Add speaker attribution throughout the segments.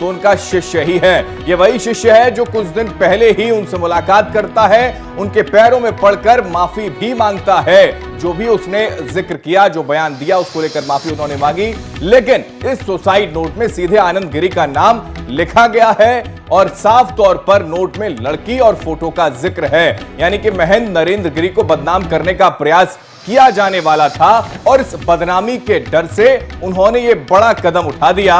Speaker 1: तो उनका शिष्य ही है। ये वही शिष्य है जो कुछ दिन पहले ही उनसे मुलाकात करता है, उनके पैरों में पड़कर माफी भी मांगता है। जो भी उसने जिक्र किया, जो बयान दिया, उसको लेकर माफी उन्होंने मांगी, लेकिन इस सुसाइड नोट में सीधे आनंद गिरी का नाम लिखा गया है और साफ तौर पर नोट में लड़की और फोटो का जिक्र है। यानी कि महेंद्र नरेंद्र गिरी को बदनाम करने का प्रयास किया जाने वाला था और इस बदनामी के डर से उन्होंने ये बड़ा कदम उठा दिया।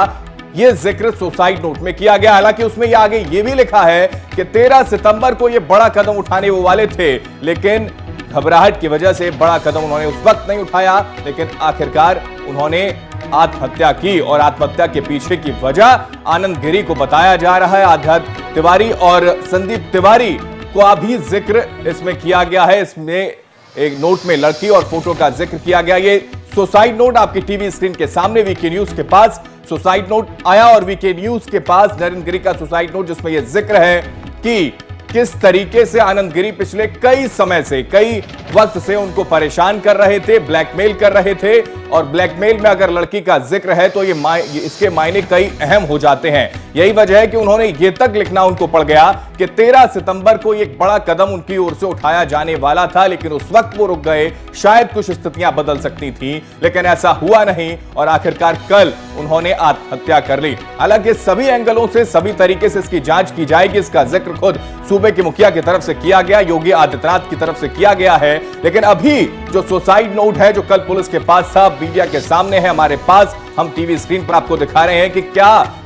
Speaker 1: ये जिक्र सुसाइड नोट में किया गया। हालांकि उसमें ये आगे ये भी लिखा है कि 13 सितंबर को ये बड़ा कदम उठाने वो वाले थे, लेकिन घबराहट की वजह से बड़ा कदम उन्होंने उस वक्त नहीं उठाया, लेकिन आखिरकार उन्होंने आत्महत्या की। और आत्महत्या के पीछे की वजह आनंद गिरी को बताया जा रहा है। आध्यात्म तिवारी और संदीप तिवारी को भी जिक्र इसमें किया गया है। इसमें एक नोट में लड़की और फोटो का जिक्र किया गया। ये सुसाइड नोट आपकी टीवी स्क्रीन के सामने वीके न्यूज के पास सुसाइड नोट आया और वीके न्यूज के पास नरेंद्र गिरी का सुसाइड नोट, जिसमें यह जिक्र है कि किस तरीके से आनंद गिरी पिछले कई समय से, कई वक्त से उनको परेशान कर रहे थे, ब्लैकमेल कर रहे थे। और ब्लैकमेल में अगर लड़की का जिक्र है तो ये इसके मायने कई अहम हो जाते हैं। यही वजह है कि उन्होंने ये तक लिखना उनको पड़ गया कि 13 सितंबर को एक बड़ा कदम उनकी ओर से उठाया जाने वाला था, लेकिन उस वक्त वो रुक गए। शायद कुछ स्थितियां बदल सकती थी, लेकिन ऐसा हुआ नहीं और आखिरकार कल उन्होंने आत्महत्या कर ली। हालांकि सभी एंगलों से, सभी तरीके से इसकी जांच की जाएगी। इसका जिक्र खुद सूबे के मुखिया की तरफ से किया गया, योगी आदित्यनाथ की तरफ से किया गया है। लेकिन अभी जो सुसाइड नोट है, जो कल पुलिस के पास था, मीडिया के सामने है, हमारे पास, हम टीवी स्क्रीन पर आपको दिखा रहे हैं कि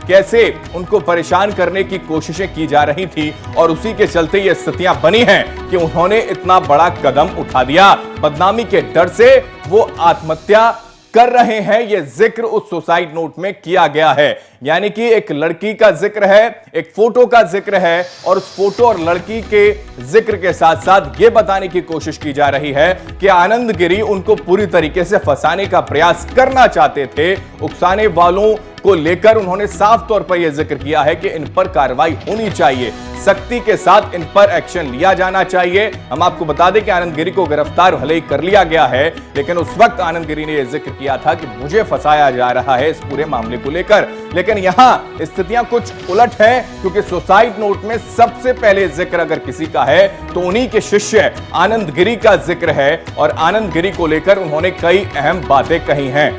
Speaker 1: कैसे उनको परेशान करने की कोशिशें की जा रही थी और उसी के चलते ये स्थितियां बनी हैं कि उन्होंने इतना बड़ा कदम उठा दिया। बदनामी के डर से वो आत्महत्या कर रहे हैं। यह जिक्र उस सुसाइड नोट में किया गया है। यानी कि एक लड़की का जिक्र है, एक फोटो का जिक्र है और उस फोटो और लड़की के जिक्र के साथ साथ यह बताने की कोशिश की जा रही है कि आनंद गिरी उनको पूरी तरीके से फंसाने का प्रयास करना चाहते थे। उकसाने वालों को लेकर उन्होंने साफ तौर पर यह जिक्र किया है कि इन पर कार्रवाई होनी चाहिए, सख्ती के साथ इन पर एक्शन लिया जाना चाहिए। हम आपको बता दें कि आनंद गिरी को गिरफ्तार भले ही कर लिया गया है, लेकिन उस वक्त आनंद गिरी ने यह जिक्र किया था कि मुझे फंसाया जा रहा है इस पूरे मामले को लेकर। लेकिन यहां स्थितियां कुछ उलट है, क्योंकि सुसाइड नोट में सबसे पहले जिक्र अगर किसी का है तो उन्हीं के शिष्य आनंद गिरी का जिक्र है और आनंद गिरी को लेकर उन्होंने कई अहम बातें कही हैं।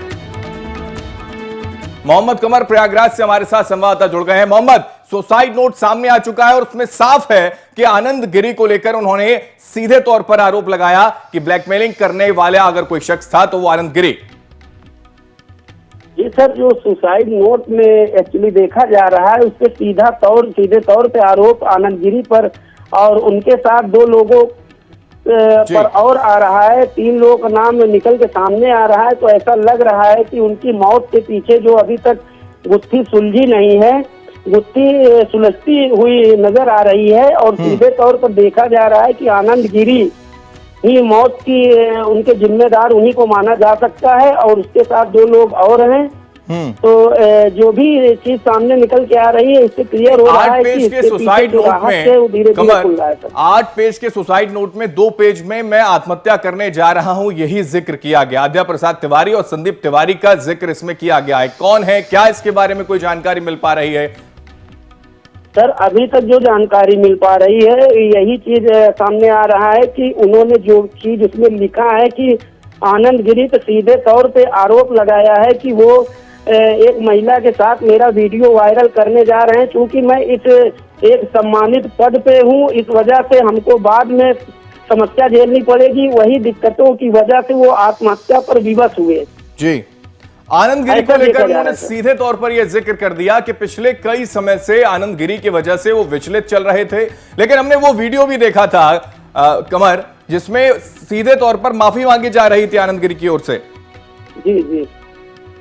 Speaker 1: मोहम्मद कमर प्रयागराज से हमारे साथ संवाददाता जुड़ गए हैं। मोहम्मद, सुसाइड नोट सामने आ चुका है और उसमें साफ है कि आनंद गिरी को लेकर उन्होंने सीधे तौर पर आरोप लगाया कि ब्लैकमेलिंग करने वाला अगर कोई शख्स था तो वो आनंद गिरी।
Speaker 2: जी सर, जो सुसाइड नोट में एक्चुअली देखा जा रहा है उससे सीधे तौर पे आरोप आनंद गिरी पर और उनके साथ 2 लोगों पर और आ रहा है। 3 लोगों का नाम निकल के सामने आ रहा है। तो ऐसा लग रहा है कि उनकी मौत के पीछे जो अभी तक गुत्थी सुलझी नहीं है, गुत्थी सुलझती हुई नजर आ रही है और सीधे तौर पर देखा जा रहा है कि आनंद गिरी ही मौत की उनके जिम्मेदार उन्हीं को माना जा सकता है और उसके साथ 2 लोग और हैं। तो जो भी चीज सामने निकल के आ रही है इससे क्लियर हो रहा है कि इसके
Speaker 1: सुसाइड
Speaker 2: पीछे
Speaker 1: नोट में
Speaker 2: धीरे-धीरे खुल रहा है।
Speaker 1: 8 पेज के सुसाइड नोट में 2 पेज में मैं आत्महत्या करने जा रहा हूं यही जिक्र किया गया। आद्या प्रसाद तिवारी और संदीप तिवारी का जिक्र इसमें किया गया है। कौन है, क्या इसके बारे में कोई जानकारी मिल पा रही है?
Speaker 2: सर, अभी तक जो जानकारी मिल पा रही है यही चीज सामने आ रहा है कि उन्होंने जो चीज उसमें लिखा है कि आनंद गिरी तो सीधे तौर पे आरोप लगाया है कि वो एक महिला के साथ मेरा वीडियो वायरल करने जा रहे हैं। क्योंकि मैं इस एक सम्मानित पद पे हूँ, इस वजह से हमको बाद में समस्या झेलनी पड़ेगी। वही दिक्कतों की वजह से वो आत्महत्या पर विवश हुए।
Speaker 1: जी, आनंद गिरी को लेकर उन्होंने सीधे तौर पर यह जिक्र कर दिया कि पिछले कई समय से आनंद गिरी की वजह से वो विचलित चल रहे थे। लेकिन हमने वो वीडियो भी देखा था कमर, जिसमें सीधे तौर पर माफी मांगी जा रही थी आनंद गिरी की ओर से।
Speaker 2: जी जी,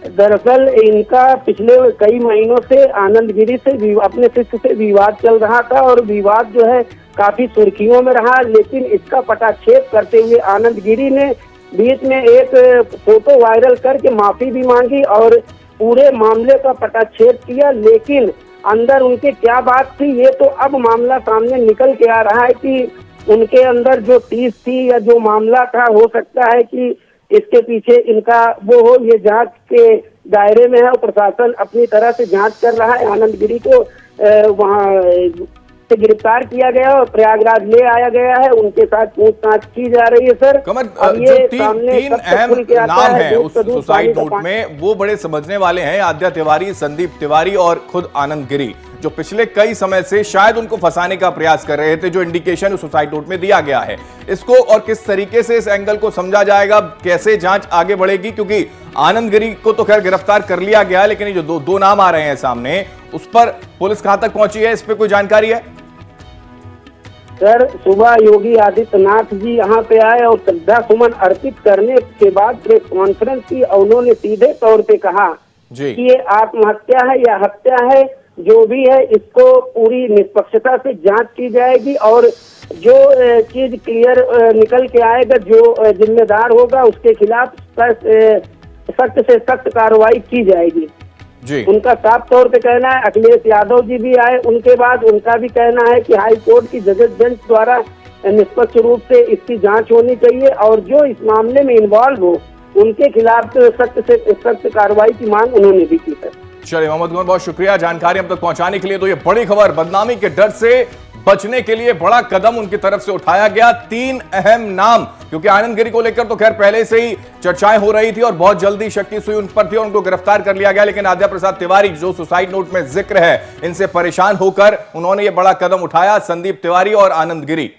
Speaker 2: दरअसल इनका पिछले कई महीनों से आनंद गिरी से अपने शिष्य से विवाद चल रहा था और विवाद जो है काफी सुर्खियों में रहा। लेकिन इसका पटाक्षेप करते हुए आनंद गिरी ने बीच में एक फोटो वायरल करके माफी भी मांगी और पूरे मामले का पटाक्षेप किया। लेकिन अंदर उनके क्या बात थी ये तो अब मामला सामने निकल के आ रहा है कि उनके अंदर जो टीस थी या जो मामला था, हो सकता है कि इसके पीछे इनका वो हो। ये जांच के दायरे में है और प्रशासन अपनी तरह से जांच कर रहा है। आनंद गिरी को वहां से गिरफ्तार किया गया और प्रयागराज ले आया गया है, उनके साथ पूछताछ की जा रही है। सर,
Speaker 1: कमर,
Speaker 2: अब
Speaker 1: जो
Speaker 2: ये
Speaker 1: तीन
Speaker 2: सामने
Speaker 1: तीन
Speaker 2: कब तक
Speaker 1: अहम
Speaker 2: खुल के आता
Speaker 1: नाम
Speaker 2: है,
Speaker 1: हैं उस
Speaker 2: दूध
Speaker 1: सुसाइड
Speaker 2: पानी
Speaker 1: नोट में, वो बड़े समझने वाले हैं। आद्या तिवारी, संदीप तिवारी और खुद आनंद गिरी, जो पिछले कई समय से शायद उनको फंसाने का प्रयास कर रहे थे, जो इंडिकेशन उस सुसाइड नोट में दिया गया है। इसको और किस तरीके से इस एंगल को समझा जाएगा, कैसे जांच आगे बढ़ेगी, क्योंकि आनंद गिरी को तो खैर गिरफ्तार कर लिया गया है, लेकिन ये जो दो नाम आ रहे हैं सामने, उस पर पुलिस कहां तक पहुंची है, इस पर कोई जानकारी है?
Speaker 2: सर, सुबह योगी आदित्यनाथ जी यहाँ पे आए और श्रद्धा सुमन अर्पित करने के बाद प्रेस कॉन्फ्रेंस की और उन्होंने सीधे तौर पे कहा कि ये आत्महत्या है या हत्या है, जो भी है इसको पूरी निष्पक्षता से जांच की जाएगी और जो चीज क्लियर निकल के आएगा, जो जिम्मेदार होगा उसके खिलाफ सख्त से सख्त कार्रवाई की जाएगी
Speaker 1: जी।
Speaker 2: उनका साफ तौर पे कहना है। अखिलेश यादव जी भी आए, उनके बाद उनका भी कहना है कि हाई कोर्ट की जजेस बेंच द्वारा निष्पक्ष रूप से इसकी जांच होनी चाहिए और जो इस मामले में इन्वॉल्व हो उनके खिलाफ सख्त से सख्त कार्रवाई की मांग उन्होंने भी की है।
Speaker 1: चलिए मोहम्मद गुमर, बहुत शुक्रिया जानकारी हम तक पहुंचाने के लिए। तो ये बड़ी खबर, बदनामी के डर से बचने के लिए बड़ा कदम उनकी तरफ से उठाया गया। 3 अहम नाम, क्योंकि आनंद गिरी को लेकर तो खैर पहले से ही चर्चाएं हो रही थी और बहुत जल्दी शक की सुई उन पर थी और उनको गिरफ्तार कर लिया गया, लेकिन आद्या प्रसाद तिवारी, जो सुसाइड नोट में जिक्र है, इनसे परेशान होकर उन्होंने ये बड़ा कदम उठाया। संदीप तिवारी और आनंद गिरी